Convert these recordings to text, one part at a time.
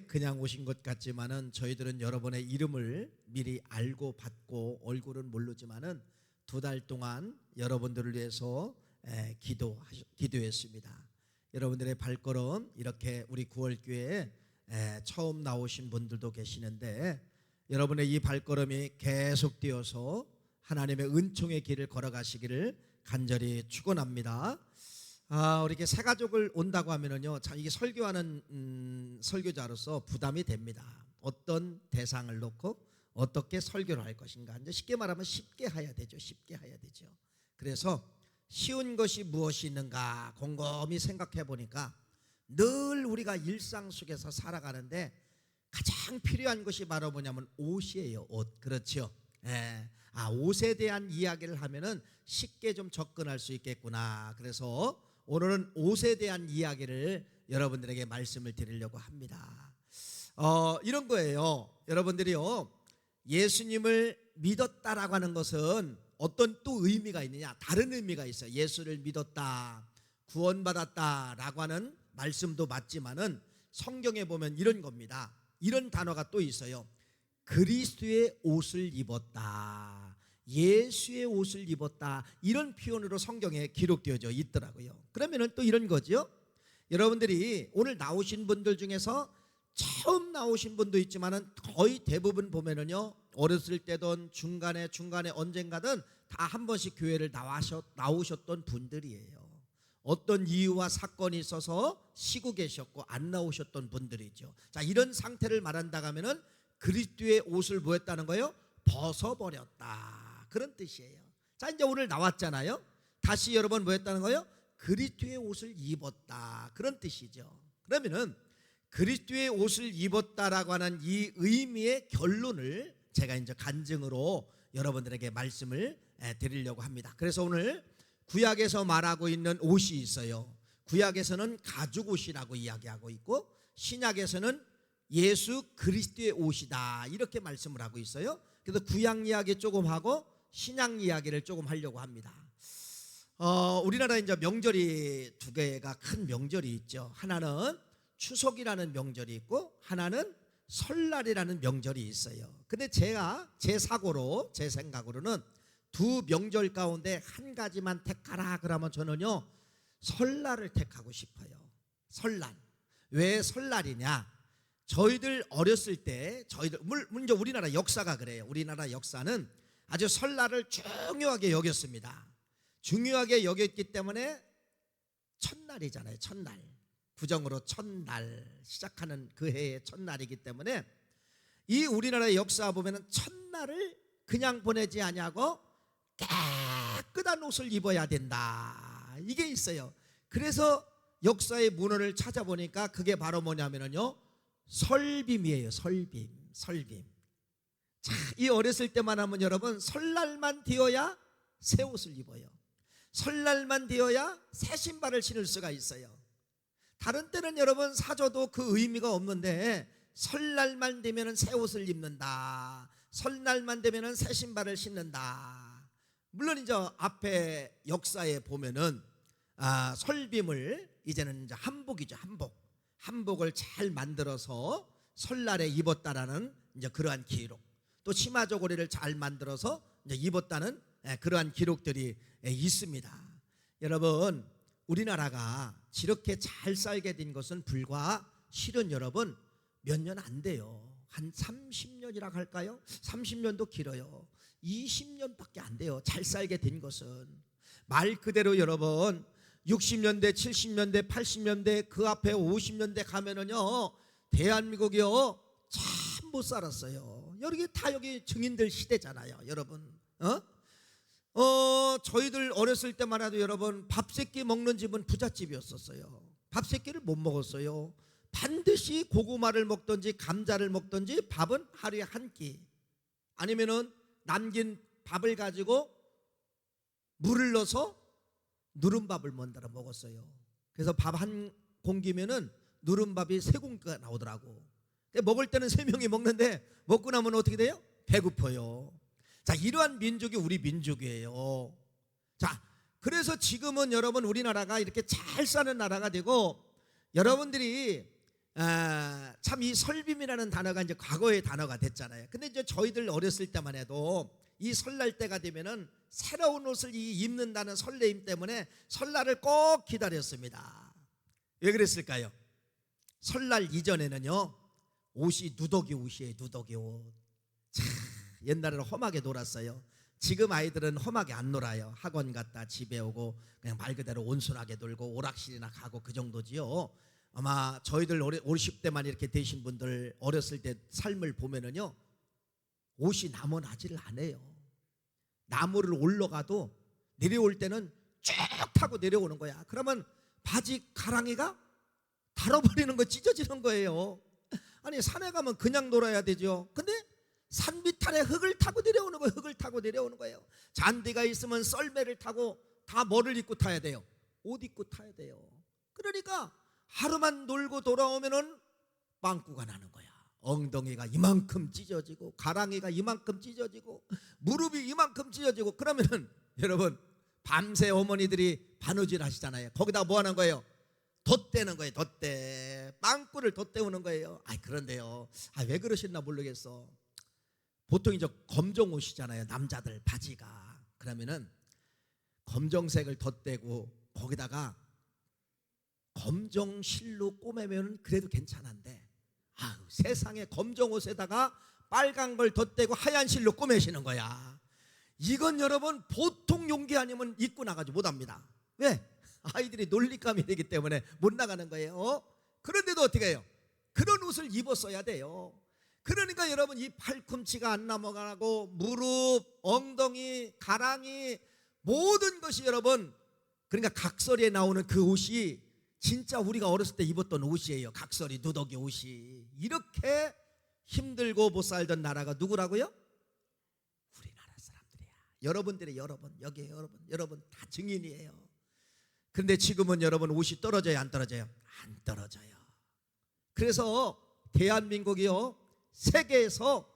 그냥 오신 것 같지만은 저희들은 여러분의 이름을 미리 알고 받고 얼굴은 모르지만은 2달 동안 여러분들을 위해서 기도했습니다. 여러분들의 발걸음 이렇게 우리 9월교회에 처음 나오신 분들도 계시는데 여러분의 이 발걸음이 계속되어서 하나님의 은총의 길을 걸어가시기를 간절히 축원합니다. 우리 이렇게 새 가족을 온다고 하면은요, 참 이게 설교하는 설교자로서 부담이 됩니다. 어떤 대상을 놓고 어떻게 설교를 할 것인가. 이제 쉽게 말하면 쉽게 해야 되죠. 쉽게 해야 되죠. 그래서 쉬운 것이 무엇이 있는가 곰곰이 생각해 보니까 늘 우리가 일상 속에서 살아가는데 가장 필요한 것이 바로 뭐냐면 옷이에요. 옷. 그렇죠. 옷에 대한 이야기를 하면은 쉽게 좀 접근할 수 있겠구나. 그래서 오늘은 옷에 대한 이야기를 여러분들에게 말씀을 드리려고 합니다. 이런 거예요. 여러분들이요, 예수님을 믿었다라고 하는 것은 어떤 또 의미가 있느냐? 다른 의미가 있어요. 예수를 믿었다, 구원받았다라고 하는 말씀도 맞지만은 성경에 보면 이런 겁니다. 이런 단어가 또 있어요. 그리스도의 옷을 입었다, 예수의 옷을 입었다, 이런 표현으로 성경에 기록되어져 있더라고요. 그러면은 또 이런 거죠. 여러분들이 오늘 나오신 분들 중에서 처음 나오신 분도 있지만은 거의 대부분 보면은요, 어렸을 때든 중간에 언젠가든 다 한 번씩 교회를 나오셨던 분들이에요. 어떤 이유와 사건이 있어서 쉬고 계셨고 안 나오셨던 분들이죠. 자, 이런 상태를 말한다고 하면은 그리스도의 옷을 뭐 했다는 거예요? 벗어버렸다, 그런 뜻이에요. 자, 이제 오늘 나왔잖아요. 다시 여러분 뭐 했다는 거예요? 그리스도의 옷을 입었다, 그런 뜻이죠. 그러면은 그리스도의 옷을 입었다라고 하는 이 의미의 결론을 제가 이제 간증으로 여러분들에게 말씀을 드리려고 합니다. 그래서 오늘 구약에서 말하고 있는 옷이 있어요. 구약에서는 가죽 옷이라고 이야기하고 있고 신약에서는 예수 그리스도의 옷이다, 이렇게 말씀을 하고 있어요. 그래서 구약 이야기 조금 하고 신약 이야기를 조금 하려고 합니다. 우리나라에 이제 명절이 2개가 큰 명절이 있죠. 하나는 추석이라는 명절이 있고 하나는 설날이라는 명절이 있어요. 근데 제가 제 생각으로는 2 명절 가운데 한 가지만 택하라 그러면 저는요, 설날을 택하고 싶어요. 설날. 왜 설날이냐? 저희들 어렸을 때 먼저 우리나라 역사가 그래요. 우리나라 역사는 아주 설날을 중요하게 여겼습니다. 중요하게 여겼기 때문에 첫날이잖아요. 첫날. 구정으로 첫날 시작하는 그 해의 첫날이기 때문에 이 우리나라의 역사 보면은 첫날을 그냥 보내지 아니하고 깨끗한 옷을 입어야 된다, 이게 있어요. 그래서 역사의 문헌을 찾아보니까 그게 바로 뭐냐면요, 설빔이에요. 설빔. 자, 이 어렸을 때만 하면 여러분 설날만 되어야 새 옷을 입어요. 설날만 되어야 새 신발을 신을 수가 있어요. 다른 때는 여러분 사줘도 그 의미가 없는데 설날만 되면 새 옷을 입는다, 설날만 되면 새 신발을 신는다. 물론 이제 앞에 역사에 보면은 설빔을 이제는 이제 한복이죠. 한복을 잘 만들어서 설날에 입었다라는 이제 그러한 기록, 또 치마 저고리를 잘 만들어서 이제 입었다는 그러한 기록들이 있습니다. 여러분, 우리나라가 이렇게 잘 살게 된 것은 불과 실은 여러분 몇 년 안 돼요. 한 30년이라 할까요? 30년도 길어요. 20년밖에 안 돼요. 잘 살게 된 것은. 말 그대로 여러분 60년대, 70년대, 80년대, 그 앞에 50년대 가면은요, 대한민국이요 참 못 살았어요. 여기 증인들 시대잖아요, 여러분. 저희들 어렸을 때만 해도 여러분 밥 세끼 먹는 집은 부잣집이었었어요. 밥 세끼를 못 먹었어요. 반드시 고구마를 먹든지 감자를 먹든지 밥은 하루에 한 끼, 아니면은 남긴 밥을 가지고 물을 넣어서 누른밥을 만들어 먹었어요. 그래서 밥 한 공기면은 누른밥이 3공기가 나오더라고. 먹을 때는 3명이 먹는데 먹고 나면 어떻게 돼요? 배고파요. 자, 이러한 민족이 우리 민족이에요. 자, 그래서 지금은 여러분 우리나라가 이렇게 잘 사는 나라가 되고 여러분들이 참 이 설빔이라는 단어가 이제 과거의 단어가 됐잖아요. 근데 이제 저희들 어렸을 때만 해도 이 설날 때가 되면은 새로운 옷을 입는다는 설레임 때문에 설날을 꼭 기다렸습니다. 왜 그랬을까요? 설날 이전에는요, 옷이 누더기 옷이에요. 누더기 옷. 참, 옛날에는 험하게 놀았어요. 지금 아이들은 험하게 안 놀아요. 학원 갔다 집에 오고 그냥 말 그대로 온순하게 놀고 오락실이나 가고 그 정도지요. 아마 저희들 50대만 이렇게 되신 분들 어렸을 때 삶을 보면은요, 옷이 남원하지를 않아요. 나무를 올라가도 내려올 때는 쭉 타고 내려오는 거야. 그러면 바지 가랑이가 닳아버리는 거, 찢어지는 거예요. 아니 산에 가면 그냥 놀아야 되죠. 근데 산 밑아래 흙을 타고 내려오는 거예요. 흙을 타고 내려오는 거예요. 잔디가 있으면 썰매를 타고 다 뭐를 입고 타야 돼요? 옷 입고 타야 돼요. 그러니까 하루만 놀고 돌아오면은 빵꾸가 나는 거야. 엉덩이가 이만큼 찢어지고 가랑이가 이만큼 찢어지고 무릎이 이만큼 찢어지고 그러면은 여러분 밤새 어머니들이 바느질 하시잖아요. 거기다 뭐 하는 거예요? 덧대는 거예요. 덧대. 빵꾸를 덧대우는 거예요. 그런데요. 왜 그러셨나 모르겠어. 보통 이제 검정 옷이잖아요. 남자들 바지가. 그러면은 검정색을 덧대고 거기다가 검정 실로 꼬매면 그래도 괜찮은데 세상에 검정 옷에다가 빨간 걸 덧대고 하얀 실로 꼬매시는 거야. 이건 여러분 보통 용기 아니면 입고 나가지 못합니다. 왜? 아이들이 놀림감이 되기 때문에 못 나가는 거예요. 그런데도 어떻게 해요? 그런 옷을 입었어야 돼요. 그러니까 여러분 이 팔꿈치가 안 넘어가고 무릎, 엉덩이, 가랑이 모든 것이 여러분, 그러니까 각설이에 나오는 그 옷이 진짜 우리가 어렸을 때 입었던 옷이에요. 각설이 누더기 옷이. 이렇게 힘들고 못 살던 나라가 누구라고요? 우리나라 사람들이야. 여러분들이 여기 여러분 다 증인이에요. 그런데 지금은 여러분 옷이 떨어져요, 안 떨어져요? 안 떨어져요. 그래서 대한민국이요 세계에서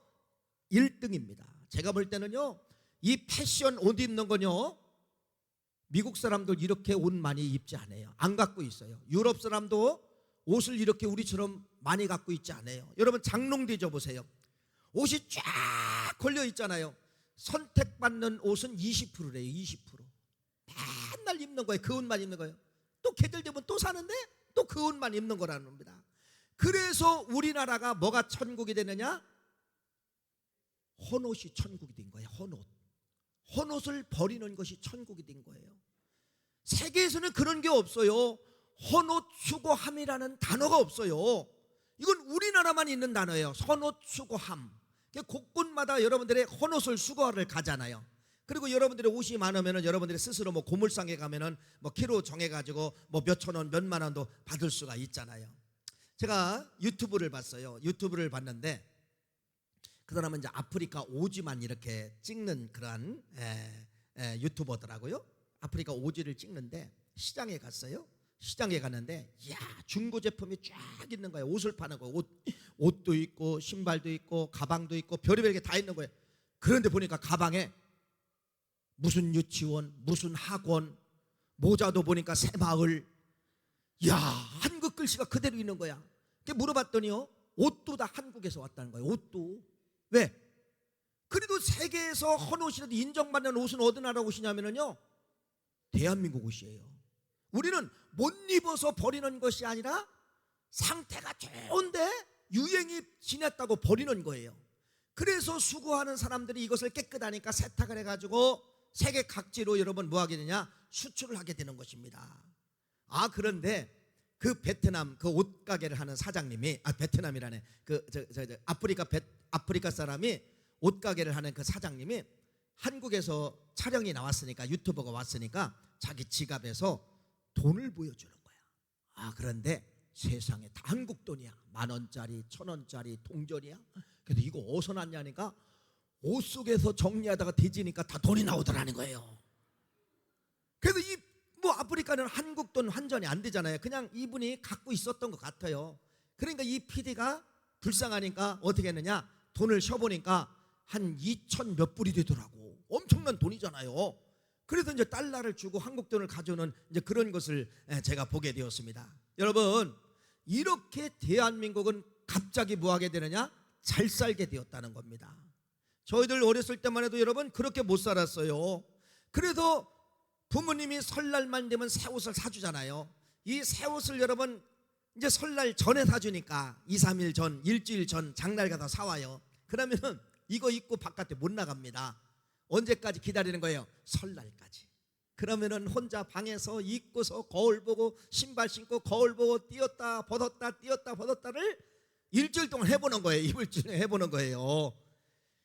1등입니다. 제가 볼 때는요 이 패션 옷 입는 건요 미국 사람들 이렇게 옷 많이 입지 않아요. 안 갖고 있어요. 유럽 사람도 옷을 이렇게 우리처럼 많이 갖고 있지 않아요. 여러분 장롱 뒤져보세요. 옷이 쫙 걸려 있잖아요. 선택받는 옷은 20%래요. 20%. 맨날 입는 거예요. 그 옷만 입는 거예요. 또 계절 되면 또 사는데 또 그 옷만 입는 거라는 겁니다. 그래서 우리나라가 뭐가 천국이 되느냐? 헌옷이 천국이 된 거예요. 헌옷을 버리는 것이 천국이 된 거예요. 세계에서는 그런 게 없어요. 헌옷 수고함이라는 단어가 없어요. 이건 우리나라만 있는 단어예요. 헌옷 수고함. 곳곳마다 여러분들의 헌옷을 수거하러 가잖아요. 그리고 여러분들의 옷이 많으면 여러분들이 스스로 뭐 고물상에 가면은 뭐 키로 정해가지고 뭐 몇천 원, 몇만 원도 받을 수가 있잖아요. 제가 유튜브를 봤어요. 유튜브를 봤는데 그 사람은 이제 아프리카 오지만 이렇게 찍는 그러한 유튜버더라고요. 아프리카 오지를 찍는데 시장에 갔어요. 시장에 갔는데 이야 중고 제품이 쫙 있는 거예요. 옷을 파는 거예요. 옷도 있고 신발도 있고 가방도 있고 별의별 게 다 있는 거예요. 그런데 보니까 가방에 무슨 유치원, 무슨 학원, 모자도 보니까 새마을, 이야 한국 글씨가 그대로 있는 거야. 물어봤더니요 옷도 다 한국에서 왔다는 거예요. 옷도. 왜? 그래도 세계에서 헌옷이라도 인정받는 옷은 어디 나라 옷이냐면요 대한민국 옷이에요. 우리는 못 입어서 버리는 것이 아니라 상태가 좋은데 유행이 지났다고 버리는 거예요. 그래서 수거하는 사람들이 이것을 깨끗하니까 세탁을 해가지고 세계 각지로 여러분 뭐 하게 되냐? 수출을 하게 되는 것입니다. 그런데 그 베트남 그 옷가게를 하는 사장님이 베트남이라네 아프리카 사람이 옷가게를 하는 그 사장님이 한국에서 촬영이 나왔으니까 유튜버가 왔으니까 자기 지갑에서 돈을 보여주는 거야. 그런데 세상에 다 한국 돈이야. 10,000원짜리 1,000원짜리 동전이야. 그래서 이거 어디서 났냐니까 옷 속에서 정리하다가 뒤지니까 다 돈이 나오더라는 거예요. 그래서 뭐 아프리카는 한국 돈 환전이 안 되잖아요. 그냥 이분이 갖고 있었던 것 같아요. 그러니까 이 PD가 불쌍하니까 어떻게 했느냐? 돈을 쉬어보니까 한 2,000 몇 불이 되더라고. 엄청난 돈이잖아요. 그래서 이제 달러를 주고 한국 돈을 가져오는 이제 그런 것을 제가 보게 되었습니다. 여러분, 이렇게 대한민국은 갑자기 뭐 하게 되느냐? 잘 살게 되었다는 겁니다. 저희들 어렸을 때만 해도 여러분 그렇게 못 살았어요. 그래서 부모님이 설날만 되면 새 옷을 사주잖아요. 이 새 옷을 여러분 이제 설날 전에 사주니까 2, 3일 전, 일주일 전 장날 가서 사와요. 그러면은 이거 입고 바깥에 못 나갑니다. 언제까지 기다리는 거예요? 설날까지. 그러면은 혼자 방에서 입고서 거울 보고 신발 신고 거울 보고 띄었다 벗었다 띄었다 벗었다를 일주일 동안 해보는 거예요. 이불 중에 해보는 거예요.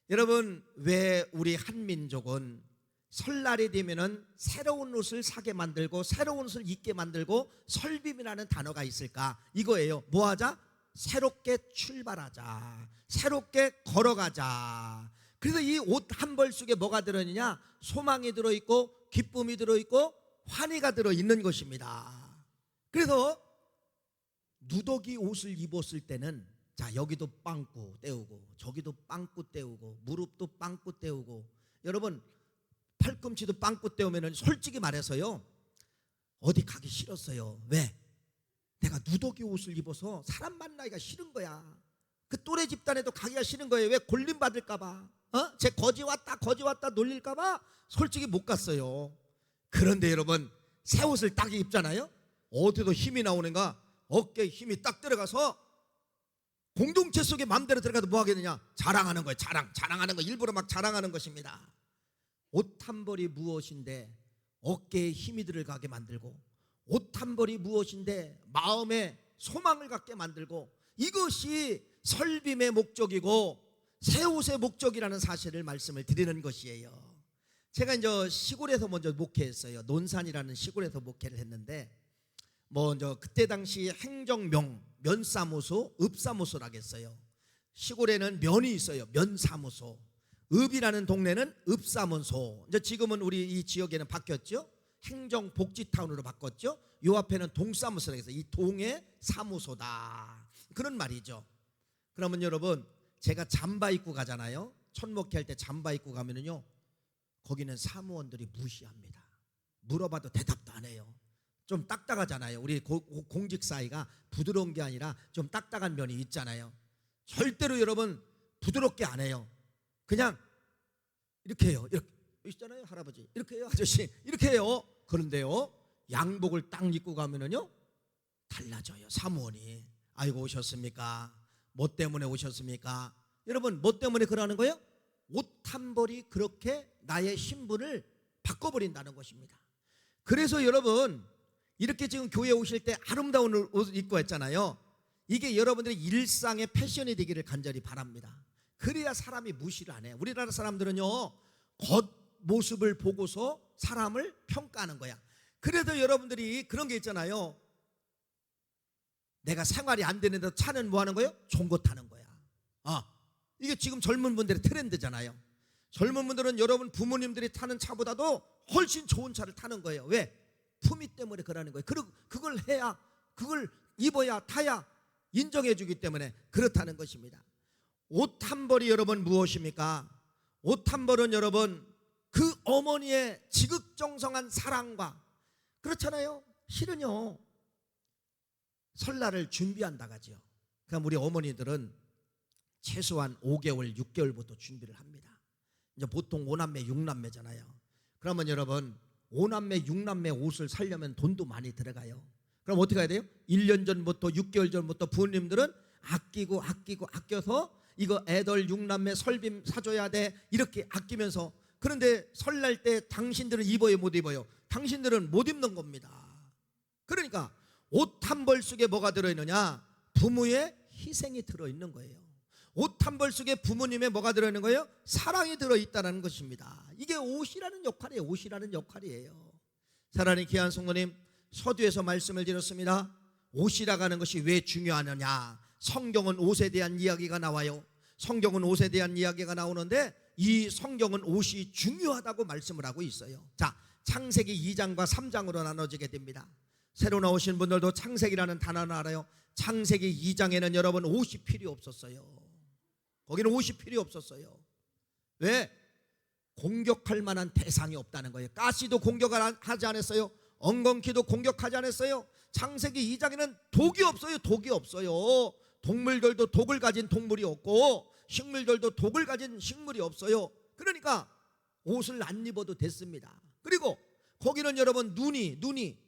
여러분, 왜 우리 한민족은 설날이 되면은 새로운 옷을 사게 만들고 새로운 옷을 입게 만들고 설빔이라는 단어가 있을까? 이거예요. 뭐 하자? 새롭게 출발하자. 새롭게 걸어가자. 그래서 이 옷 한 벌 속에 뭐가 들어있느냐? 소망이 들어있고 기쁨이 들어있고 환희가 들어있는 것입니다. 그래서 누더기 옷을 입었을 때는 자, 여기도 빵꾸 떼우고 저기도 빵꾸 떼우고 무릎도 빵꾸 떼우고, 여러분 팔꿈치도 빵꾸 떼우면 솔직히 말해서요 어디 가기 싫었어요. 왜? 내가 누더기 옷을 입어서 사람 만나기가 싫은 거야. 그 또래 집단에도 가기가 싫은 거예요. 왜? 골림 받을까 봐, 제 거지 왔다 놀릴까 봐 솔직히 못 갔어요. 그런데 여러분 새 옷을 딱 입잖아요. 어디도 힘이 나오는가? 어깨에 힘이 딱 들어가서 공동체 속에 마음대로 들어가도 뭐 하겠느냐? 자랑하는 거예요. 자랑하는 거, 일부러 막 자랑하는 것입니다. 옷 한 벌이 무엇인데 어깨에 힘이 들어가게 만들고, 옷 한 벌이 무엇인데 마음에 소망을 갖게 만들고, 이것이 설빔의 목적이고 새 옷의 목적이라는 사실을 말씀을 드리는 것이에요. 제가 이제 시골에서 먼저 목회했어요. 논산이라는 시골에서 목회를 했는데, 먼저 그때 당시 행정명 면사무소, 읍사무소라고 했어요. 시골에는 면이 있어요. 면사무소. 읍이라는 동네는 읍사무소. 이제 지금은 우리 이 지역에는 바뀌었죠. 행정복지타운으로 바꿨죠. 요 앞에는 동사무소라고 해서 이 동의 사무소다, 그런 말이죠. 그러면 여러분 제가 잠바 입고 가잖아요. 첫 목회할 때 잠바 입고 가면은요 거기는 사무원들이 무시합니다. 물어봐도 대답도 안 해요. 좀 딱딱하잖아요. 우리 공직 사이가 부드러운 게 아니라 좀 딱딱한 면이 있잖아요. 절대로 여러분 부드럽게 안 해요. 그냥 이렇게 해요. 이렇게 있잖아요, 할아버지. 이렇게 해요, 아저씨. 이렇게 해요. 그런데요 양복을 딱 입고 가면은요 달라져요. 사무원이. 아이고 오셨습니까? 뭐 때문에 오셨습니까? 여러분 뭐 때문에 그러는 거예요? 옷 한 벌이 그렇게 나의 신분을 바꿔버린다는 것입니다. 그래서 여러분 이렇게 지금 교회 오실 때 아름다운 옷을 입고 왔잖아요. 이게 여러분들의 일상의 패션이 되기를 간절히 바랍니다. 그래야 사람이 무시를 안 해요. 우리나라 사람들은요 겉모습을 보고서 사람을 평가하는 거야. 그래도 여러분들이 그런 게 있잖아요. 내가 생활이 안 되는데 차는 뭐 하는 거예요? 좋은 거 타는 거야. 이게 지금 젊은 분들의 트렌드잖아요. 젊은 분들은 여러분 부모님들이 타는 차보다도 훨씬 좋은 차를 타는 거예요. 왜? 품위 때문에 그러는 거예요. 그걸 해야, 그걸 입어야, 타야 인정해 주기 때문에 그렇다는 것입니다. 옷 한 벌이 여러분 무엇입니까? 옷 한 벌은 여러분 그 어머니의 지극정성한 사랑과, 그렇잖아요. 실은요 설날을 준비한다 가지요. 그럼 우리 어머니들은 최소한 5개월, 6개월부터 준비를 합니다. 이제 보통 5남매, 6남매잖아요. 그러면 여러분 5남매, 6남매 옷을 사려면 돈도 많이 들어가요. 그럼 어떻게 해야 돼요? 1년 전부터 6개월 전부터 부모님들은 아껴서 이거 애들 6남매 설빔 사줘야 돼, 이렇게 아끼면서. 그런데 설날 때 당신들은 입어요, 못 입어요? 당신들은 못 입는 겁니다. 그러니까 옷 한 벌 속에 뭐가 들어있느냐? 부모의 희생이 들어있는 거예요. 옷 한 벌 속에 부모님의 뭐가 들어있는 거예요? 사랑이 들어있다는 것입니다. 이게 옷이라는 역할이에요. 옷이라는 역할이에요. 사랑하는 귀한 성도님, 서두에서 말씀을 드렸습니다. 옷이라고 하는 것이 왜 중요하느냐? 성경은 옷에 대한 이야기가 나와요. 성경은 옷에 대한 이야기가 나오는데 이 성경은 옷이 중요하다고 말씀을 하고 있어요. 자, 창세기 2장과 3장으로 나눠지게 됩니다. 새로 나오신 분들도 창세기라는 단어를 알아요. 창세기 2장에는 여러분 옷이 필요 없었어요. 거기는 옷이 필요 없었어요. 왜? 공격할 만한 대상이 없다는 거예요. 가시도 공격하지 않았어요. 엉겅퀴도 공격하지 않았어요. 창세기 2장에는 독이 없어요. 독이 없어요. 동물들도 독을 가진 동물이 없고 식물들도 독을 가진 식물이 없어요. 그러니까 옷을 안 입어도 됐습니다. 그리고 거기는 여러분 눈이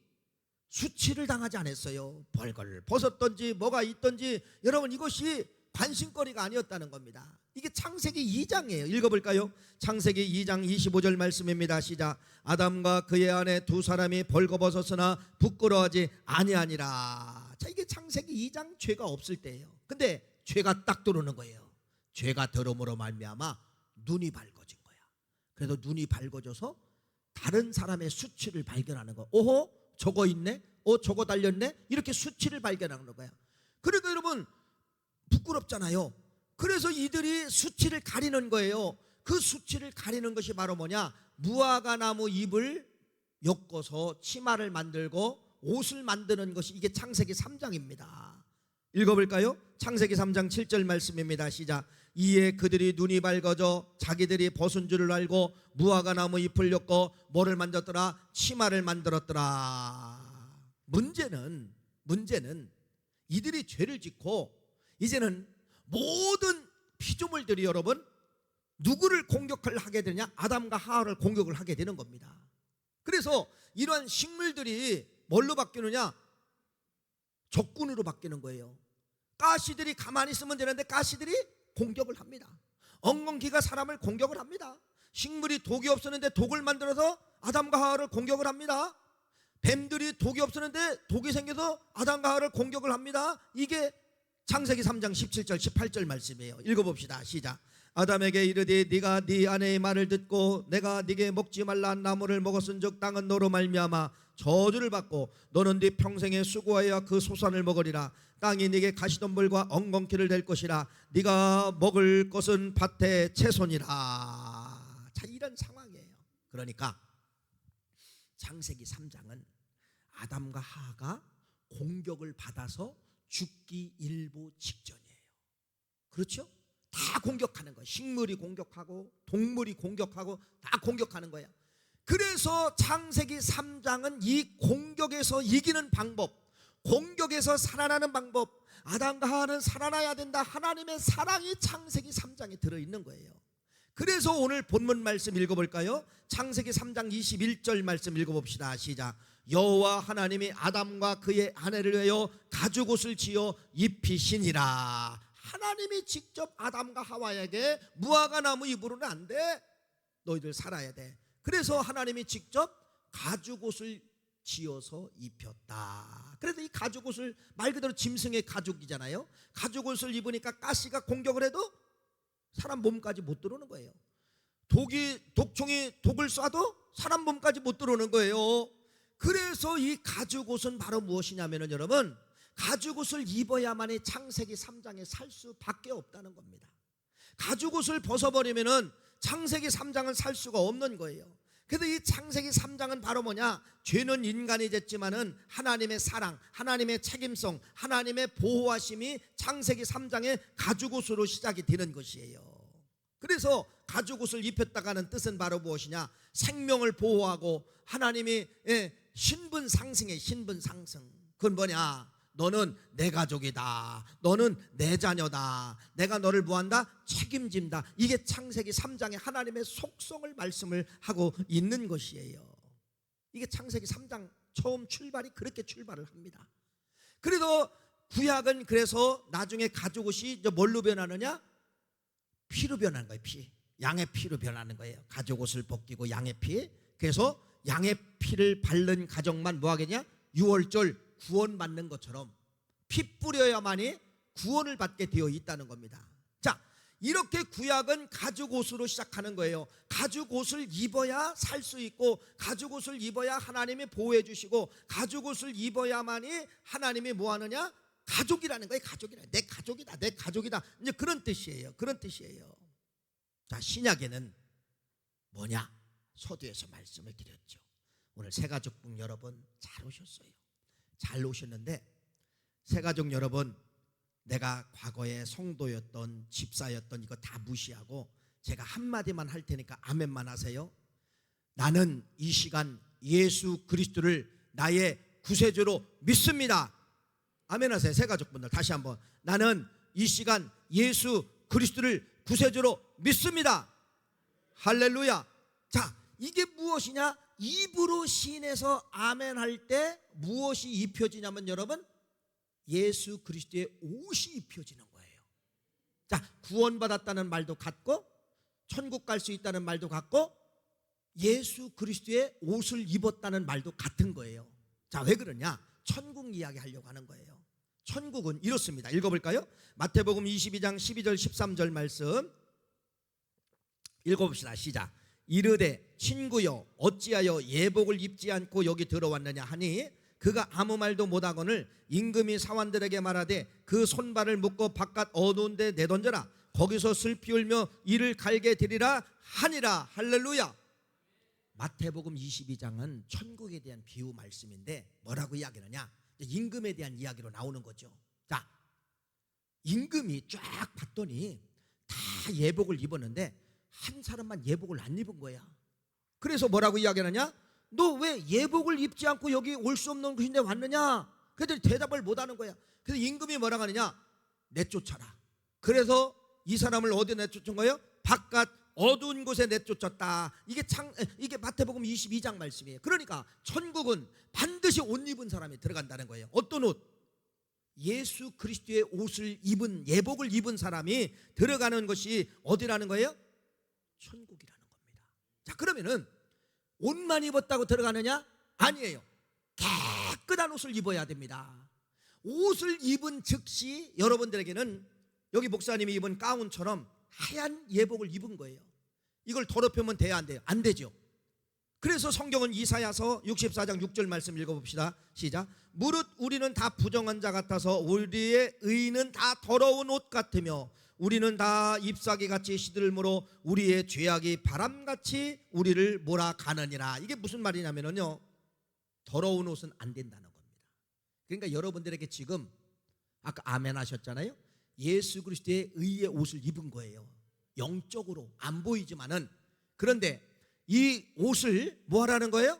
수치를 당하지 않았어요. 벌걸 벗었던지 뭐가 있던지 여러분 이것이 관심거리가 아니었다는 겁니다. 이게 창세기 2장이에요. 읽어볼까요? 창세기 2장 25절 말씀입니다. 시작. 아담과 그의 아내 두 사람이 벌거벗었으나 부끄러워하지 아니하니라. 자, 이게 창세기 2장 죄가 없을 때예요. 근데 죄가 딱 들어오는 거예요. 죄가 들어옴으로 말미암아 눈이 밝아진 거야. 그래서 눈이 밝아져서 다른 사람의 수치를 발견하는 거. 오호, 저거 있네. 저거 달렸네. 이렇게 수치를 발견하는 거야. 그러니까 여러분 부끄럽잖아요. 그래서 이들이 수치를 가리는 거예요. 그 수치를 가리는 것이 바로 뭐냐? 무화과 나무 잎을 엮어서 치마를 만들고 옷을 만드는 것이 이게 창세기 3장입니다. 읽어볼까요? 창세기 3장 7절 말씀입니다. 시작. 이에 그들이 눈이 밝아져 자기들이 벗은 줄을 알고 무화과 나무 잎을 엮어 뭐를 만들었더라? 치마를 만들었더라. 문제는 이들이 죄를 짓고 이제는 모든 피조물들이 여러분 누구를 공격을 하게 되냐? 아담과 하와를 공격을 하게 되는 겁니다. 그래서 이러한 식물들이 뭘로 바뀌느냐? 적군으로 바뀌는 거예요. 가시들이 가만히 있으면 되는데 가시들이 공격을 합니다. 엉겅퀴가 사람을 공격을 합니다. 식물이 독이 없었는데 독을 만들어서 아담과 하와를 공격을 합니다. 뱀들이 독이 없었는데 독이 생겨서 아담과 하와를 공격을 합니다. 이게 창세기 3장 17절 18절 말씀이에요. 읽어봅시다. 시작. 아담에게 이르되 네가 네 아내의 말을 듣고 내가 네게 먹지 말라 한 나무를 먹었은즉 땅은 너로 말미암아 저주를 받고 너는 네 평생에 수고하여 그 소산을 먹으리라. 땅이 네게 가시덤불과 엉겅퀴를 될 것이라. 네가 먹을 것은 밭의 채소니라. 자, 이런 상황이에요. 그러니까 창세기 3장은 아담과 하와가 공격을 받아서 죽기 일보 직전이에요. 그렇죠? 다 공격하는 거예요. 식물이 공격하고 동물이 공격하고 다 공격하는 거예요. 그래서 창세기 3장은 이 공격에서 이기는 방법, 공격에서 살아나는 방법, 아담과 하와는 살아나야 된다. 하나님의 사랑이 창세기 3장에 들어있는 거예요. 그래서 오늘 본문 말씀 읽어볼까요? 창세기 3장 21절 말씀 읽어봅시다. 시작. 여호와 하나님이 아담과 그의 아내를 위하여 가죽옷을 지어 입히시니라. 하나님이 직접 아담과 하와에게 무화과 나무 잎으로는 안 돼. 너희들 살아야 돼. 그래서 하나님이 직접 가죽옷을 지어서 입혔다. 그래서 이 가죽옷을 말 그대로 짐승의 가죽이잖아요. 가죽옷을 입으니까 가시가 공격을 해도 사람 몸까지 못 들어오는 거예요. 독총이 독을 쏴도 사람 몸까지 못 들어오는 거예요. 그래서 이 가죽옷은 바로 무엇이냐면은 여러분, 가죽옷을 입어야만이 창세기 3장에 살 수밖에 없다는 겁니다. 가죽옷을 벗어버리면은 창세기 3장은 살 수가 없는 거예요. 그래서 이 창세기 3장은 바로 뭐냐? 죄는 인간이 졌지만은 하나님의 사랑, 하나님의 책임성, 하나님의 보호하심이 창세기 3장의 가죽옷으로 시작이 되는 것이에요. 그래서 가죽옷을 입혔다가는 뜻은 바로 무엇이냐? 생명을 보호하고 하나님이 신분 상승의 신분 상승. 그건 뭐냐? 너는 내 가족이다. 너는 내 자녀다. 내가 너를 뭐한다? 책임진다. 이게 창세기 3장의 하나님의 속성을 말씀을 하고 있는 것이에요. 이게 창세기 3장 처음 출발이 그렇게 출발을 합니다. 그래도 구약은 그래서 나중에 가죽옷이 뭘로 변하느냐? 피로 변하는 거예요. 피. 양의 피로 변하는 거예요. 가죽옷을 벗기고 양의 피. 그래서 양의 피를 바른 가정만 뭐 하겠냐? 6월절 구원받는 것처럼 피 뿌려야만이 구원을 받게 되어 있다는 겁니다. 자, 이렇게 구약은 가죽옷으로 시작하는 거예요. 가죽옷을 입어야 살 수 있고, 가죽옷을 입어야 하나님이 보호해 주시고, 가죽옷을 입어야만이 하나님이 뭐 하느냐? 가족이라는 거예요. 가족이라. 내 가족이다. 내 가족이다. 이제 그런 뜻이에요. 그런 뜻이에요. 자, 신약에는 뭐냐? 서두에서 말씀을 드렸죠. 오늘 새가족분 여러분 잘 오셨어요. 잘 오셨는데, 새가족 여러분, 내가 과거에 성도였던 집사였던 이거 다 무시하고 제가 한마디만 할 테니까 아멘만 하세요. 나는 이 시간 예수 그리스도를 나의 구세주로 믿습니다. 아멘 하세요. 새 가족분들 다시 한번, 나는 이 시간 예수 그리스도를 구세주로 믿습니다. 할렐루야. 자, 이게 무엇이냐? 입으로 시인해서 아멘 할 때 무엇이 입혀지냐면 여러분, 예수 그리스도의 옷이 입혀지는 거예요. 자, 구원받았다는 말도 같고 천국 갈 수 있다는 말도 같고 예수 그리스도의 옷을 입었다는 말도 같은 거예요. 자, 왜 그러냐? 천국 이야기 하려고 하는 거예요. 천국은 이렇습니다. 읽어볼까요? 마태복음 22장 12절 13절 말씀 읽어봅시다. 시작. 이르되 친구여 어찌하여 예복을 입지 않고 여기 들어왔느냐 하니 그가 아무 말도 못하거늘 임금이 사환들에게 말하되 그 손발을 묶어 바깥 어두운 데 내던져라. 거기서 슬피 울며 이를 갈게 되리라 하니라. 할렐루야. 마태복음 22장은 천국에 대한 비유 말씀인데 뭐라고 이야기하느냐? 임금에 대한 이야기로 나오는 거죠. 자, 임금이 쫙 봤더니 다 예복을 입었는데 한 사람만 예복을 안 입은 거야. 그래서 뭐라고 이야기하느냐? 너 왜 예복을 입지 않고 여기 올 수 없는 곳인데 왔느냐? 그들이 대답을 못하는 거야. 그래서 임금이 뭐라고 하느냐? 내쫓아라. 그래서 이 사람을 어디 내쫓은 거예요? 바깥 어두운 곳에 내쫓았다. 이게 마태복음 22장 말씀이에요. 그러니까 천국은 반드시 옷 입은 사람이 들어간다는 거예요. 어떤 옷? 예수 그리스도의 옷을 입은, 예복을 입은 사람이 들어가는 것이 어디라는 거예요? 천국이라는 겁니다. 자, 그러면은 옷만 입었다고 들어가느냐? 아니에요. 깨끗한 옷을 입어야 됩니다. 옷을 입은 즉시 여러분들에게는 여기 목사님이 입은 가운처럼 하얀 예복을 입은 거예요. 이걸 더럽히면 돼야 안 돼요? 안 되죠. 그래서 성경은 이사야서 64장 6절 말씀 읽어봅시다. 시작. 무릇 우리는 다 부정한 자 같아서 우리의 의는 다 더러운 옷 같으며 우리는 다 잎사귀같이 시들므로 우리의 죄악이 바람같이 우리를 몰아가느니라. 이게 무슨 말이냐면요, 더러운 옷은 안 된다는 겁니다. 그러니까 여러분들에게 지금 아까 아멘 하셨잖아요. 예수 그리스도의 의의 옷을 입은 거예요. 영적으로 안 보이지만은. 그런데 이 옷을 뭐 하라는 거예요?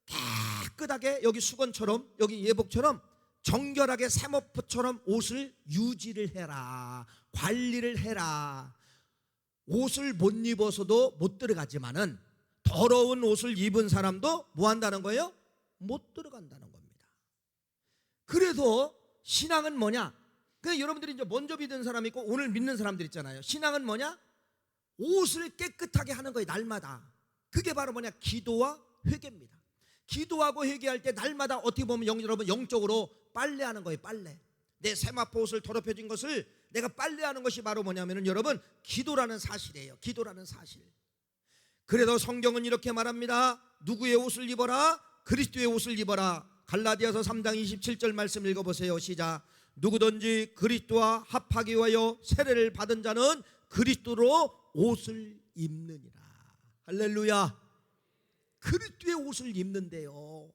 깨끗하게 여기 수건처럼 여기 예복처럼 정결하게 세모포처럼 옷을 유지를 해라. 관리를 해라. 옷을 못 입어서도 못 들어가지만은 더러운 옷을 입은 사람도 뭐 한다는 거예요? 못 들어간다는 겁니다. 그래서 신앙은 뭐냐? 그래서 여러분들이 이제 먼저 믿은 사람 있고 오늘 믿는 사람들 있잖아요. 신앙은 뭐냐? 옷을 깨끗하게 하는 거예요. 날마다. 그게 바로 뭐냐? 기도와 회개입니다. 기도하고 회개할 때 날마다 어떻게 보면 여러분 영적으로 빨래하는 거예요. 빨래. 내 세마포 옷을 더럽혀진 것을 내가 빨래하는 것이 바로 뭐냐면은 여러분 기도라는 사실이에요. 기도라는 사실. 그래서 성경은 이렇게 말합니다. 누구의 옷을 입어라? 그리스도의 옷을 입어라. 갈라디아서 3장 27절 말씀 읽어보세요. 시작. 누구든지 그리스도와 합하기 위하여 세례를 받은 자는 그리스도로 옷을 입느니라. 할렐루야. 그리스도의 옷을 입는데요.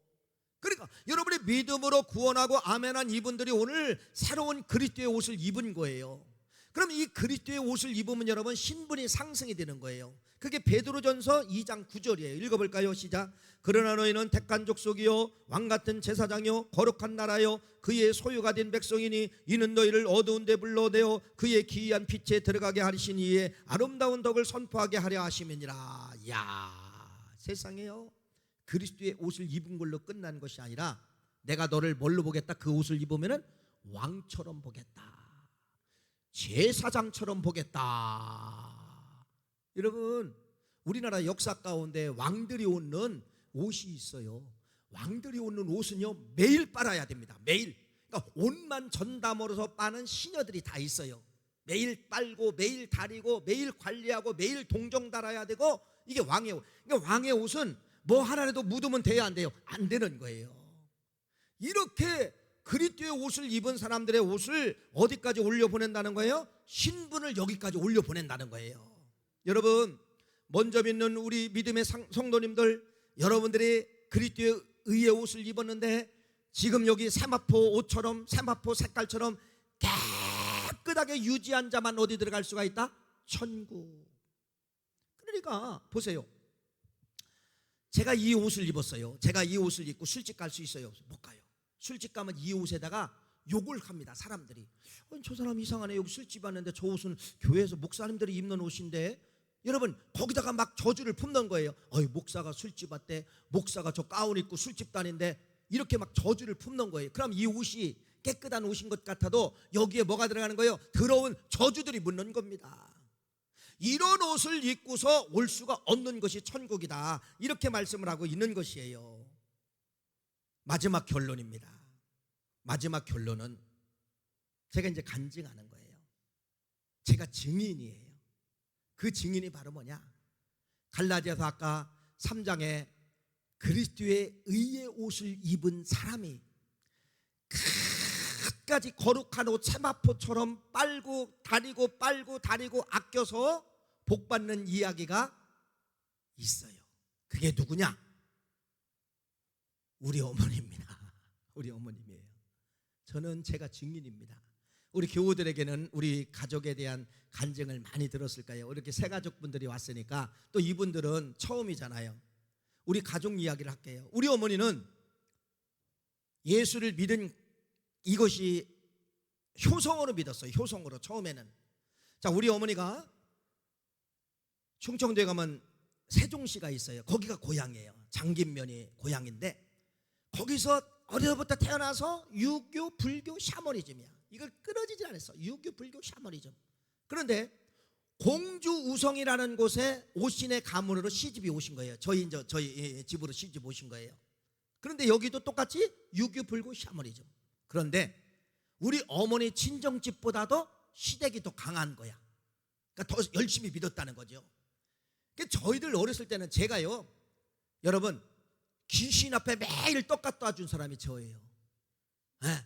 그러니까 여러분의 믿음으로 구원하고 아멘한 이분들이 오늘 새로운 그리스도의 옷을 입은 거예요. 그럼 이 그리스도의 옷을 입으면 여러분 신분이 상승이 되는 거예요. 그게 베드로전서 2장 9절이에요. 읽어볼까요? 시작. 그러나 너희는 택한 족속이요 왕같은 제사장이요 거룩한 나라요 그의 소유가 된 백성이니 이는 너희를 어두운 데 불러내어 그의 기이한 빛에 들어가게 하시니 이에 아름다운 덕을 선포하게 하려 하심이니라. 야, 세상에요, 그리스도의 옷을 입은 걸로 끝난 것이 아니라 내가 너를 뭘로 보겠다? 그 옷을 입으면은 왕처럼 보겠다. 제사장처럼 보겠다. 여러분, 우리나라 역사 가운데 왕들이 옷는 옷이 있어요. 왕들이 옷는 옷은요 매일 빨아야 됩니다. 매일. 그러니까 옷만 전담으로서 빠는 시녀들이 다 있어요. 매일 빨고 매일 다리고 매일 관리하고 매일 동정 달아야 되고, 이게 왕의 옷. 그러니까 왕의 옷은 뭐 하나라도 묻으면 돼야 안 돼요? 안 되는 거예요. 이렇게 그리스도의 옷을 입은 사람들의 옷을 어디까지 올려보낸다는 거예요? 신분을 여기까지 올려보낸다는 거예요. 여러분, 먼저 믿는 우리 믿음의 성도님들, 여러분들이 그리스도의 의의 옷을 입었는데 지금 여기 세마포 옷처럼 세마포 색깔처럼 깨끗하게 유지한 자만 어디 들어갈 수가 있다? 천국. 그러니까 보세요. 제가 이 옷을 입었어요. 제가 이 옷을 입고 술집 갈 수 있어요? 못 가요. 술집 가면 이 옷에다가 욕을 합니다. 사람들이. 저 사람 이상하네. 여기 술집 왔는데 저 옷은 교회에서 목사님들이 입는 옷인데. 여러분, 거기다가 막 저주를 품는 거예요. 목사가 술집 왔대. 목사가 저 가운 입고 술집 다닌데. 이렇게 막 저주를 품는 거예요. 그럼 이 옷이 깨끗한 옷인 것 같아도 여기에 뭐가 들어가는 거예요? 더러운 저주들이 묻는 겁니다. 이런 옷을 입고서 올 수가 없는 것이 천국이다, 이렇게 말씀을 하고 있는 것이에요. 마지막 결론입니다. 마지막 결론은 제가 이제 간증하는 거예요. 제가 증인이에요. 그 증인이 바로 뭐냐? 갈라디아서 아까 3장에 그리스도의 의의 옷을 입은 사람이 끝까지 거룩한 옷 세마포처럼 빨고 다리고 아껴서 복받는 이야기가 있어요. 그게 누구냐? 우리 어머니입니다. 우리 어머님이에요. 저는 제가 증인입니다. 우리 교우들에게는 우리 가족에 대한 간증을 많이 들었을까요? 이렇게 새 가족분들이 왔으니까 또 이분들은 처음이잖아요. 우리 가족 이야기를 할게요. 우리 어머니는 예수를 믿은 이것이 효성으로 믿었어요. 효성으로 처음에는. 자, 우리 어머니가 충청도에 가면 세종시가 있어요. 거기가 고향이에요. 장긴면이 고향인데 거기서 어려서부터 태어나서 유교, 불교, 샤머니즘이야. 이걸 끊어지질 않았어. 유교, 불교, 샤머니즘. 그런데 공주 우성이라는 곳에 오신의 가문으로 시집이 오신 거예요. 저희 집으로 시집 오신 거예요. 그런데 여기도 똑같이 유교, 불교, 샤머니즘. 그런데 우리 어머니 친정집보다도 시댁이 더 강한 거야. 그러니까 더 열심히 믿었다는 거죠. 그러니까 저희들 어렸을 때는 제가요, 여러분, 귀신 앞에 매일 떡 갖다 준 사람이 저예요. 네.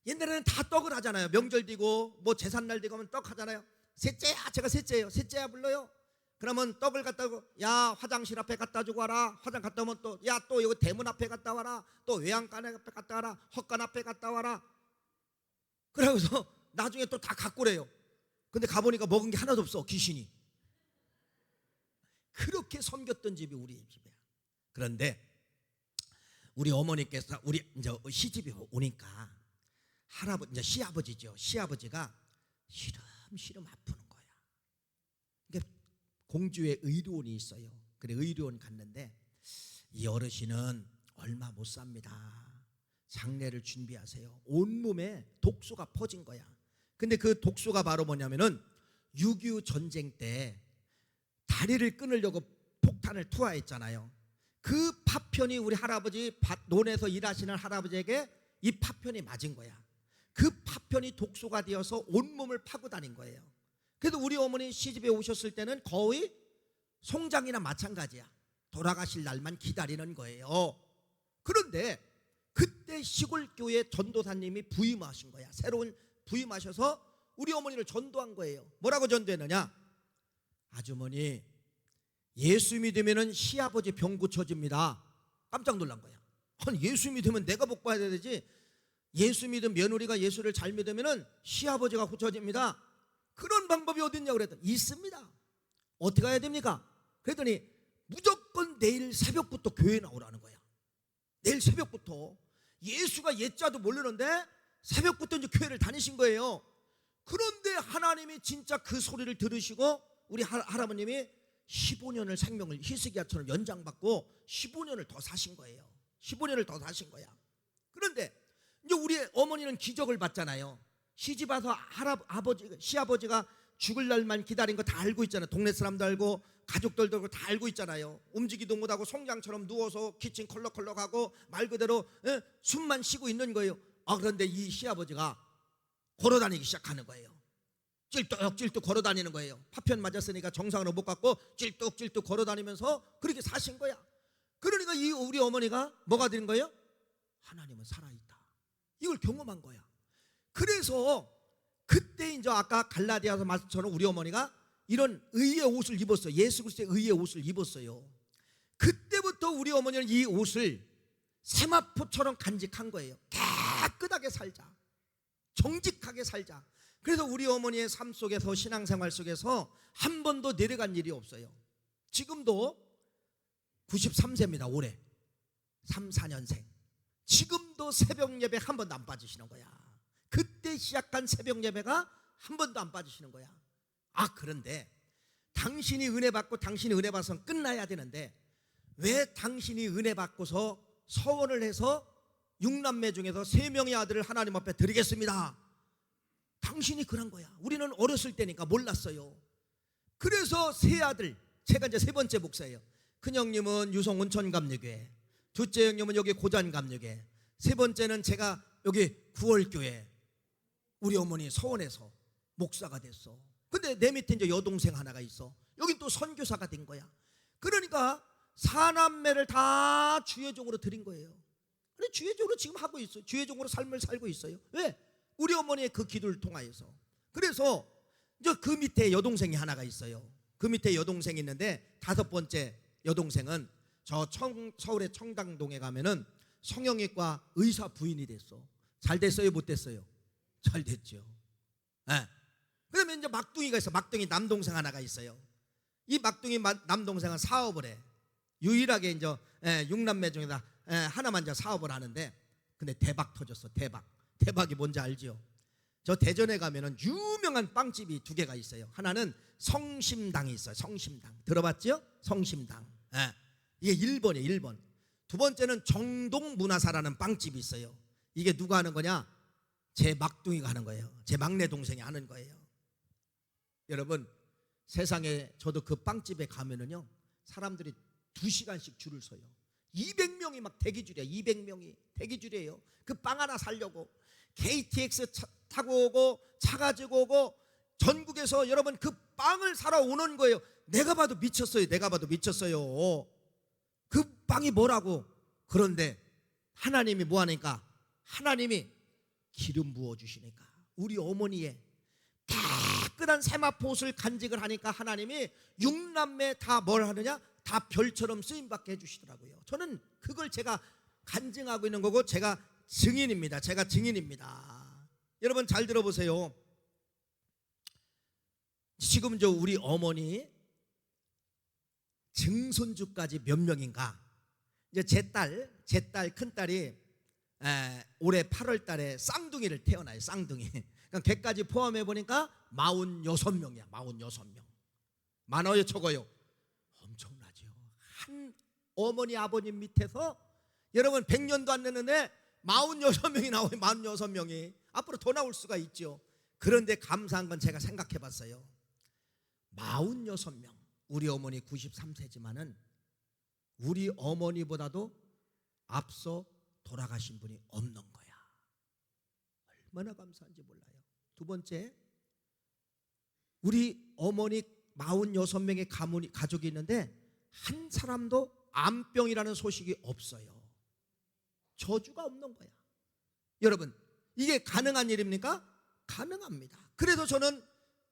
옛날에는 다 떡을 하잖아요. 명절 되고 뭐 제삿날 되고 하면 떡 하잖아요. 셋째야, 제가 셋째예요. 셋째야 불러요. 그러면 떡을 갖다 주고, 야, 화장실 앞에 갖다 주고 와라. 화장 갔다 오면 또, 야, 또 여기 대문 앞에 갔다 와라. 또 외양간 앞에 갔다 와라. 헛간 앞에 갔다 와라. 그러고서 나중에 또 다 갖고 그래요. 근데 가보니까 먹은 게 하나도 없어, 귀신이. 그렇게 섬겼던 집이 우리 집이야. 그런데 우리 어머니께서 우리 이제 시집이 오니까 할아버지, 이제 시아버지죠. 시아버지가 시름시름 아프는 거야. 이게 공주의 의료원이 있어요. 그래, 의료원 갔는데 이 어르신은 얼마 못 삽니다. 장례를 준비하세요. 온몸에 독소가 퍼진 거야. 근데 그 독소가 바로 뭐냐면은 6.25 전쟁 때 다리를 끊으려고 폭탄을 투하했잖아요. 그 파편이 우리 할아버지 논에서 일하시는 할아버지에게 이 파편이 맞은 거야. 그 파편이 독소가 되어서 온몸을 파고 다닌 거예요. 그래도 우리 어머니 시집에 오셨을 때는 거의 송장이나 마찬가지야. 돌아가실 날만 기다리는 거예요. 그런데 그때 시골교회 전도사님이 부임하신 거야. 새로운 부임하셔서 우리 어머니를 전도한 거예요. 뭐라고 전도했느냐? 아주머니, 예수 믿으면 시아버지 병 고쳐집니다. 깜짝 놀란 거야. 아니, 예수 믿으면 내가 복 받아야 되지. 예수 믿은 며느리가 예수를 잘 믿으면 시아버지가 고쳐집니다. 그런 방법이 어딨냐고 그랬더니 있습니다. 어떻게 해야 됩니까? 그랬더니 무조건 내일 새벽부터 교회 나오라는 거야. 내일 새벽부터. 예수가 옛자도 모르는데 새벽부터 이제 교회를 다니신 거예요. 그런데 하나님이 진짜 그 소리를 들으시고 우리 할아버님이 15년을 생명을 히스기야처럼 연장받고 15년을 더 사신 거예요. 15년을 더 사신 거야. 그런데 이제 우리 어머니는 기적을 봤잖아요. 시집 와서 시아버지가 죽을 날만 기다린 거 다 알고 있잖아요. 동네 사람도 알고 가족들도 알고 다 알고 있잖아요. 움직이도 못하고 송장처럼 누워서 기침 컬럭컬럭하고 말 그대로 숨만 쉬고 있는 거예요. 그런데 이 시아버지가 걸어다니기 시작하는 거예요. 찔뚝찔뚝 걸어다니는 거예요. 파편 맞았으니까 정상으로 못 갔고 찔뚝찔뚝 걸어다니면서 그렇게 사신 거야. 그러니까 이 우리 어머니가 뭐가 된 거예요? 하나님은 살아있다. 이걸 경험한 거야. 그래서 그때 이제 아까 갈라디아서 말씀처럼 우리 어머니가 이런 의의 옷을 입었어요. 예수 그리스도의 의의 옷을 입었어요. 그때부터 우리 어머니는 이 옷을 세마포처럼 간직한 거예요. 깨끗하게 살자. 정직하게 살자. 그래서 우리 어머니의 삶 속에서 신앙생활 속에서 한 번도 내려간 일이 없어요. 지금도 93세입니다. 올해 34년생. 지금도 새벽 예배 한 번도 안 빠지시는 거야. 그때 시작한 새벽 예배가 한 번도 안 빠지시는 거야. 그런데 당신이 은혜 받고 당신이 은혜 받아서 끝나야 되는데 왜 당신이 은혜 받고서 서원을 해서 6남매 중에서 3명의 아들을 하나님 앞에 드리겠습니다. 당신이 그런 거야. 우리는 어렸을 때니까 몰랐어요. 그래서 세 아들, 제가 이제 세 번째 목사예요. 큰형님은 유성 온천감리교회, 둘째 형님은 여기 고잔감리교회, 세 번째는 제가 여기 구월교회 우리 어머니 서원에서 목사가 됐어. 근데 내 밑에 이제 여동생 하나가 있어. 여긴 또 선교사가 된 거야. 그러니까 사남매를 다 주의종으로 드린 거예요. 근데 주의종으로 지금 하고 있어요. 주의종으로 삶을 살고 있어요. 왜? 우리 어머니의 그 기도를 통하여서. 그래서 이제 그 밑에 여동생이 하나가 있어요. 그 밑에 여동생이 있는데 다섯 번째 여동생은 저 서울의 청담동에 가면은 성형외과 의사 부인이 됐어. 잘 됐어요? 못 됐어요? 잘 됐죠. 네. 그러면 이제 막둥이가 있어. 막둥이 남동생 하나가 있어요. 이 막둥이 남동생은 사업을 해. 유일하게 이제 6남매 중에서 하나만 이제 사업을 하는데, 근데 대박 터졌어. 대박이 뭔지 알죠? 저 대전에 가면은 유명한 빵집이 두 개가 있어요. 하나는 성심당이 있어요. 성심당 들어봤죠? 성심당. 이게 1번이에요. 1번. 두 번째는 정동문화사라는 빵집이 있어요. 이게 누가 하는 거냐? 제 막둥이가 하는 거예요. 제 막내 동생이 하는 거예요. 여러분, 세상에 저도 그 빵집에 가면은요, 사람들이 2시간씩 줄을 서요. 200명이 막 대기줄이야. 200명이 대기줄이에요. 그 빵 하나 사려고 KTX 타고 오고 차 가지고 오고 전국에서 여러분 그 빵을 사러 오는 거예요. 내가 봐도 미쳤어요. 그 빵이 뭐라고? 그런데 하나님이 뭐 하니까? 하나님이 기름 부어주시니까 우리 어머니의 깨끗한 세마포옷을 간직을 하니까 하나님이 6남매 다 뭘 하느냐? 다 별처럼 쓰임받게 해주시더라고요. 저는 그걸 제가 간증하고 있는 거고 제가 증인입니다. 여러분 잘 들어보세요. 지금 저 우리 어머니 증손주까지 몇 명인가? 이제 제 딸 큰딸이 올해 8월 달에 쌍둥이를 태어나요. 쌍둥이. 그러니까 걔까지 포함해 보니까 46명이야. 46명. 많아요, 적어요? 엄청나죠. 한 어머니 아버님 밑에서 여러분 100년도 안 됐는데 46명이 나와요. 46명이. 앞으로 더 나올 수가 있죠. 그런데 감사한 건 제가 생각해 봤어요. 46명. 우리 어머니 93세지만은 우리 어머니보다도 앞서 돌아가신 분이 없는 거야. 얼마나 감사한지 몰라요. 두 번째, 우리 어머니 46명의 가족이 있는데 한 사람도 암병이라는 소식이 없어요. 저주가 없는 거야. 여러분, 이게 가능한 일입니까? 가능합니다. 그래서 저는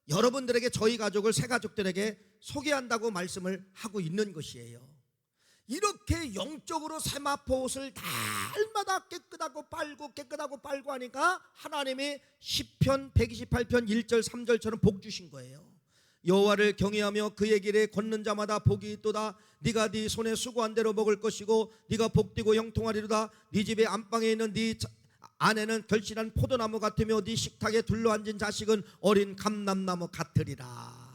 여러분들에게 저희 가족을 새 가족들에게 소개한다고 말씀을 하고 있는 것이에요. 이렇게 영적으로 세마포옷을 날마다 깨끗하고 빨고 하니까 하나님이 시편 128편 1절 3절처럼 복 주신 거예요. 여호와를 경외하며 그의 길에 걷는 자마다 복이 있도다. 네가 네 손에 수고한 대로 먹을 것이고 네가 복되고 형통하리로다. 네 집의 안방에 있는 네 아내는 결실한 포도나무 같으며 네 식탁에 둘러앉은 자식은 어린 감람나무 같으리라.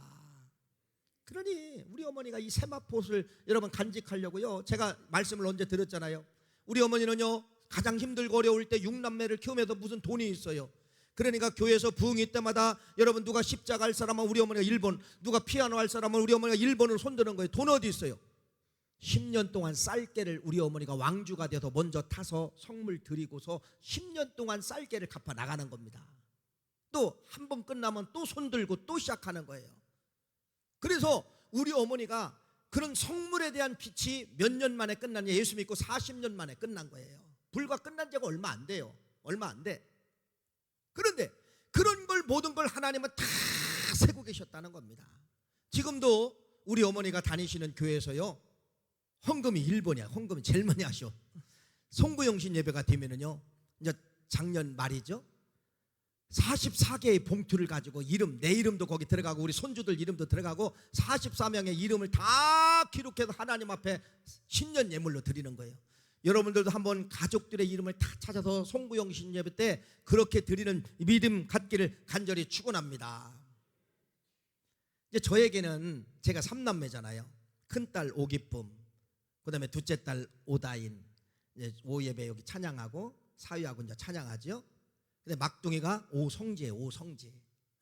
그러니 우리 어머니가 이 세마포옷을 여러분 간직하려고요, 제가 말씀을 언제 드렸잖아요. 우리 어머니는요 가장 힘들고 어려울 때 6남매를 키우면서 무슨 돈이 있어요. 그러니까 교회에서 부흥이 때마다 여러분 누가 십자가 할 사람은 우리 어머니가 1번, 누가 피아노 할 사람은 우리 어머니가 1번을 손드는 거예요. 돈 어디 있어요? 10년 동안 쌀개를 우리 어머니가 왕주가 돼서 먼저 타서 성물 드리고서 10년 동안 쌀개를 갚아 나가는 겁니다. 또 한 번 끝나면 또 손들고 또 시작하는 거예요. 그래서 우리 어머니가 그런 성물에 대한 빛이 몇 년 만에 끝났냐? 예수 믿고 40년 만에 끝난 거예요. 불과 끝난 지가 얼마 안 돼요. 얼마 안 돼. 그런데 그런 걸 모든 걸 하나님은 다 세고 계셨다는 겁니다. 지금도 우리 어머니가 다니시는 교회에서요 헌금이 1번이야. 헌금이 제일 많이 하셔. 송구영신 예배가 되면은요, 이제 작년 말이죠, 44개의 봉투를 가지고 이름, 내 이름도 거기 들어가고 우리 손주들 이름도 들어가고 44명의 이름을 다 기록해서 하나님 앞에 신년 예물로 드리는 거예요. 여러분들도 한번 가족들의 이름을 다 찾아서 송구영신 예배 때 그렇게 드리는 믿음 갖기를 간절히 축원합니다. 이제 저에게는 제가 3남매잖아요. 큰딸 오기쁨, 그 다음에 둘째 딸 오다인, 이제 오예배 여기 찬양하고 사위하고 이제 찬양하죠. 근데 막둥이가 오성지예요. 오성지.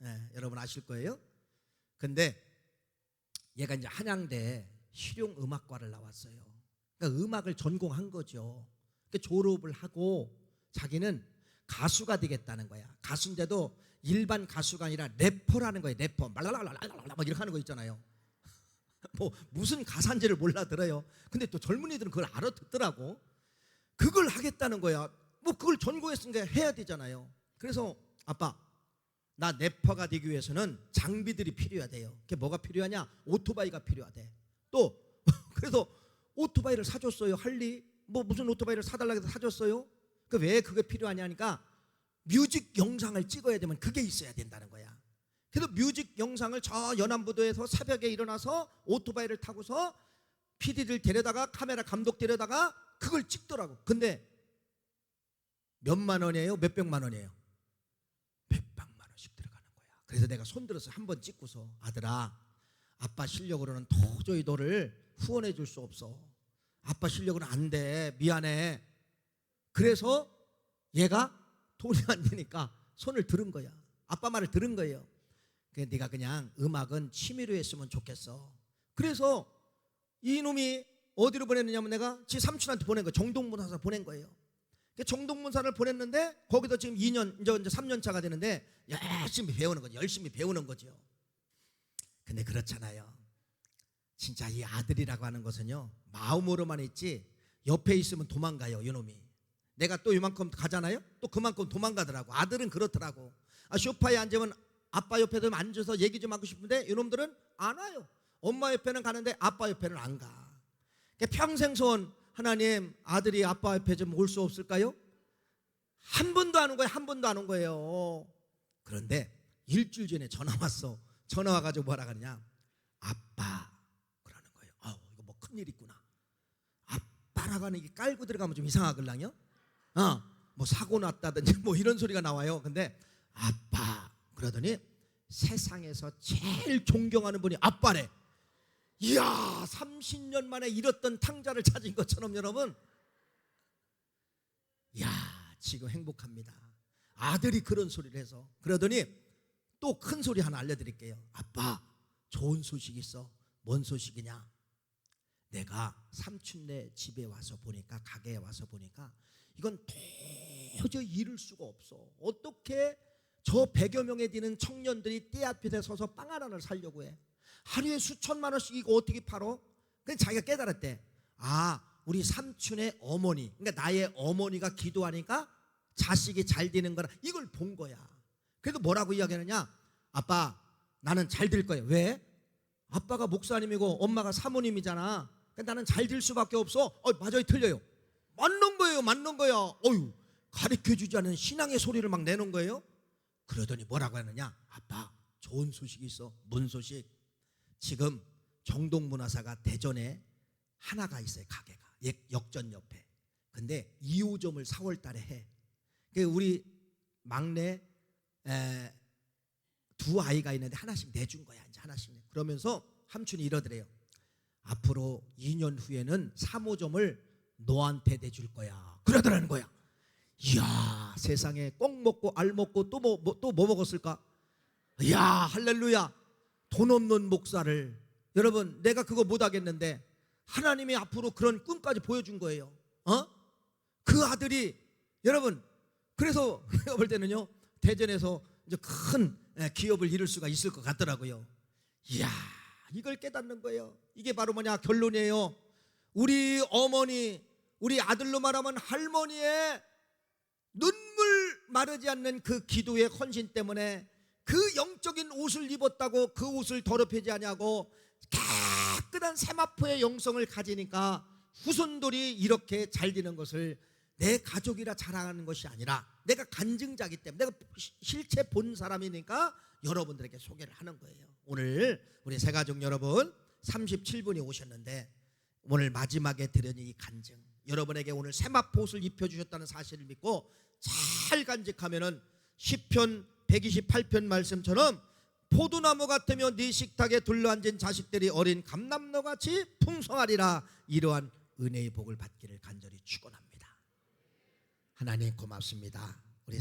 예, 여러분 아실 거예요. 근데 얘가 이제 한양대 실용음악과를 나왔어요. 그러니까 음악을 전공한 거죠. 그러니까 졸업을 하고 자기는 가수가 되겠다는 거야. 가수인데도 일반 가수가 아니라 래퍼라는 거예요. 래퍼. 말랄랄랄랄랄 막 이렇게 하는 거 있잖아요. 뭐 무슨 가사인지를 몰라 들어요. 근데 또 젊은이들은 그걸 알아듣더라고. 그걸 하겠다는 거야. 뭐 그걸 전공했으니까 해야 되잖아요. 그래서 아빠, 나 래퍼가 되기 위해서는 장비들이 필요하대요. 그게 뭐가 필요하냐? 오토바이가 필요하대. 또 그래서 오토바이를 사줬어요. 할리 뭐 무슨 오토바이를 사달라고 해서 사줬어요. 그 왜 그게 필요하냐 하니까 뮤직 영상을 찍어야 되면 그게 있어야 된다는 거야. 그래서 뮤직 영상을 저 연안부도에서 새벽에 일어나서 오토바이를 타고서 PD를 데려다가 카메라 감독 데려다가 그걸 찍더라고. 근데 몇만 원이에요? 몇백만 원이에요? 몇백만 원씩 들어가는 거야. 그래서 내가 손들어서 한번 찍고서 아들아, 아빠 실력으로는 도저히 너를 후원해 줄 수 없어. 아빠 실력은 안 돼. 미안해. 그래서 얘가 돈이 안 되니까 손을 들은 거야. 아빠 말을 들은 거예요. 그래, 네가 그냥 음악은 취미로 했으면 좋겠어. 그래서 이놈이 어디로 보냈느냐면 내가 지 삼촌한테 보낸 거예요. 정동문화사 보낸 거예요. 정동문사를 보냈는데 거기서 지금 2년 이제 3년 차가 되는데 열심히 배우는 거죠. 열심히 배우는 거죠. 근데 그렇잖아요. 진짜 이 아들이라고 하는 것은요, 마음으로만 있지 옆에 있으면 도망가요. 이놈이. 내가 또 이만큼 가잖아요. 또 그만큼 도망가더라고. 아들은 그렇더라고. 소파에 앉으면 아빠 옆에도 앉아서 얘기 좀 하고 싶은데 이놈들은 안 와요. 엄마 옆에는 가는데 아빠 옆에는 안 가. 평생 소원, 하나님, 아들이 아빠 옆에 좀 올 수 없을까요? 한 번도 안 온 거예요. 한 번도 안 온 거예요. 그런데 일주일 전에 전화 왔어. 전화 와가지고 뭐라 그러냐? 아빠 그러는 거예요. 이거 뭐 큰일 있구나. 아빠라고 하는 게 깔고 들어가면 좀 이상하걸랑요? 뭐 사고 났다든지 뭐 이런 소리가 나와요. 근데 아빠 그러더니 세상에서 제일 존경하는 분이 아빠래. 이야, 30년 만에 잃었던 탕자를 찾은 것처럼 여러분, 이야, 지금 행복합니다. 아들이 그런 소리를 해서. 그러더니 또 큰 소리 하나 알려드릴게요. 아빠, 좋은 소식이 있어. 뭔 소식이냐? 내가 삼촌네 집에 와서 보니까, 가게에 와서 보니까 이건 도저히 이룰 수가 없어. 어떻게 저 100여 명에 되는 청년들이 때 앞에 서서 빵 하나를 사려고 해? 하루에 수천만 원씩 이거 어떻게 팔어? 그래서 자기가 깨달았대. 우리 삼촌의 어머니, 그러니까 나의 어머니가 기도하니까 자식이 잘 되는 거라, 이걸 본 거야. 그래도 뭐라고 이야기하느냐? 아빠, 나는 잘 될 거야. 왜? 아빠가 목사님이고 엄마가 사모님이잖아. 그러니까 나는 잘 될 수밖에 없어. 맞아요, 틀려요. 맞는 거예요, 맞는 거야. 가르쳐주지 않은 신앙의 소리를 막 내는 거예요. 그러더니 뭐라고 하느냐? 아빠, 좋은 소식이 있어. 뭔 소식? 지금 정동문화사가 대전에 하나가 있어요. 가게가 역전 옆에. 근데 2호점을 4월 달에 해. 우리 막내 두 아이가 있는데 하나씩 내준 거야. 이제 하나씩. 그러면서 삼촌이 이러더래요. 앞으로 2년 후에는 3호점을 너한테 내줄 거야. 그러더라는 거야. 이야, 세상에 꼭 먹고 알 먹고 또 뭐 먹었을까? 이야, 할렐루야. 돈 없는 목사를, 여러분, 내가 그거 못 하겠는데 하나님이 앞으로 그런 꿈까지 보여준 거예요. 그 아들이, 여러분, 그래서 내가 볼 때는요, 대전에서 이제 큰 기업을 이룰 수가 있을 것 같더라고요. 이야, 이걸 깨닫는 거예요. 이게 바로 뭐냐? 결론이에요. 우리 어머니, 우리 아들로 말하면 할머니의 눈물 마르지 않는 그 기도의 헌신 때문에 그 영적인 옷을 입었다고 그 옷을 더럽히지 않냐고 깨끗한 세마포의 영성을 가지니까 후손들이 이렇게 잘 되는 것을 내 가족이라 자랑하는 것이 아니라 내가 간증자기 때문에 내가 실체 본 사람이니까 여러분들에게 소개를 하는 거예요. 오늘 우리 새가족 여러분 37분이 오셨는데 오늘 마지막에 들은 이 간증, 여러분에게 오늘 세마포옷을 입혀주셨다는 사실을 믿고 잘 간직하면은 시편 128편 말씀처럼 포도나무 같으며 네 식탁에 둘러앉은 자식들이 어린 감람나무같이 풍성하리라. 이러한 은혜의 복을 받기를 간절히 축원합니다. 하나님 고맙습니다. 우리